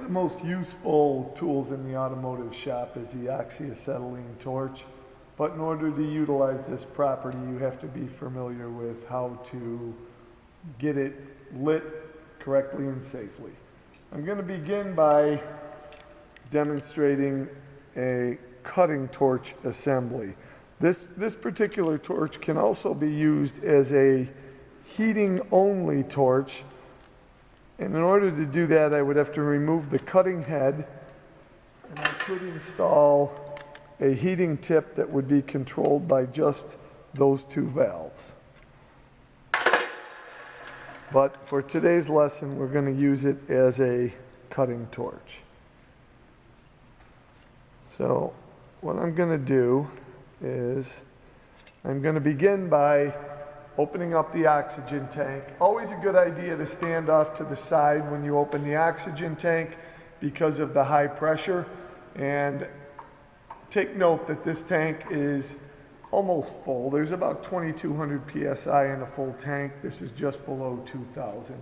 the most useful tools in the automotive shop is the Oxygen-Acetylene Torch, but in order to utilize this property, you have to be familiar with how to get it lit correctly and safely. I'm going to begin by demonstrating a cutting torch assembly. This particular torch can also be used as a heating only torch, and in order to do that I would have to remove the cutting head, and I could install a heating tip that would be controlled by just those two valves. But for today's lesson we're going to use it as a cutting torch. So what I'm going to do is I'm going to begin by opening up the oxygen tank. Always a good idea to stand off to the side when you open the oxygen tank because of the high pressure. And take note that this tank is almost full. There's about 2,200 psi in a full tank. This is just below 2,000.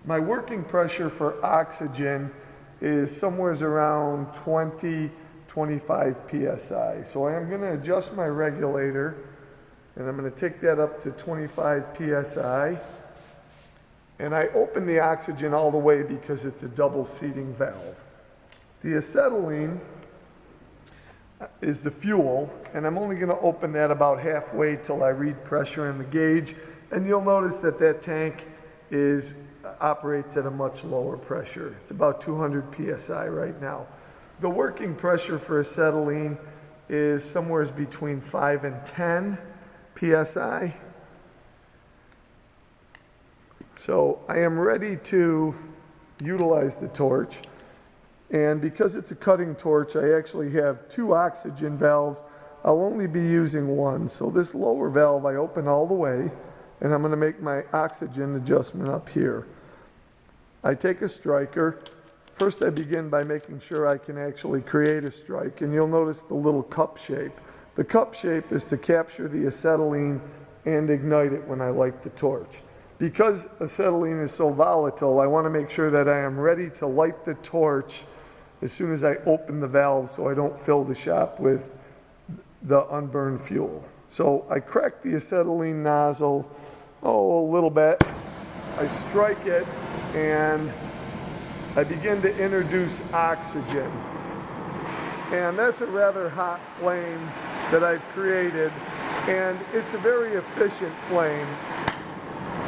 My working pressure for oxygen is somewhere around 25 psi. So I am going to adjust my regulator, and I'm going to take that up to 25 psi. And I open the oxygen all the way because it's a double seating valve. The acetylene is the fuel, and I'm only going to open that about halfway till I read pressure in the gauge. And you'll notice that that tank operates at a much lower pressure. It's about 200 psi right now. The working pressure for acetylene is somewhere between 5 and 10 psi. So I am ready to utilize the torch, and because it's a cutting torch I actually have two oxygen valves. I'll only be using one, so this lower valve I open all the way, and I'm going to make my oxygen adjustment up here. I take a striker. First I begin by making sure I can actually create a strike, and you'll notice the little cup shape. The cup shape is to capture the acetylene and ignite it when I light the torch. Because acetylene is so volatile, I want to make sure that I am ready to light the torch as soon as I open the valve so I don't fill the shop with the unburned fuel. So I crack the acetylene nozzle, a little bit. I strike it, and I begin to introduce oxygen. And that's a rather hot flame that I've created, and it's a very efficient flame.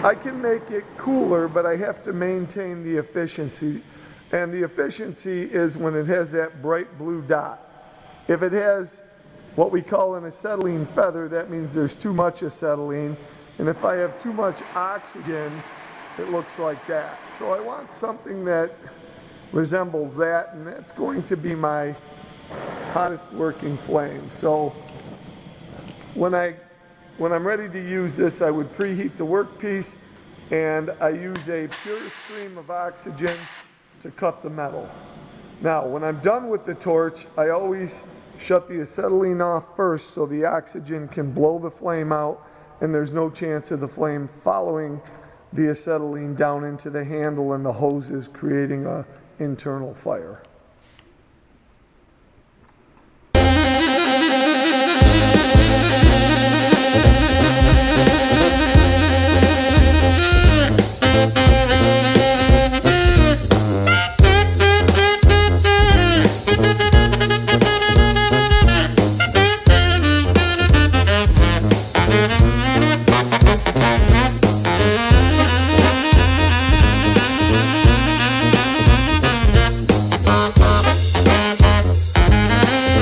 I can make it cooler, but I have to maintain the efficiency. And the efficiency is when it has that bright blue dot. If it has what we call an acetylene feather, that means there's too much acetylene. And if I have too much oxygen, it looks like that. So I want something that resembles that, and that's going to be my hottest working flame. So when I'm ready to use this, I would preheat the workpiece, and I use a pure stream of oxygen to cut the metal. Now when I'm done with the torch, I always shut the acetylene off first so the oxygen can blow the flame out, and there's no chance of the flame following the acetylene down into the handle and the hoses, creating an internal fire.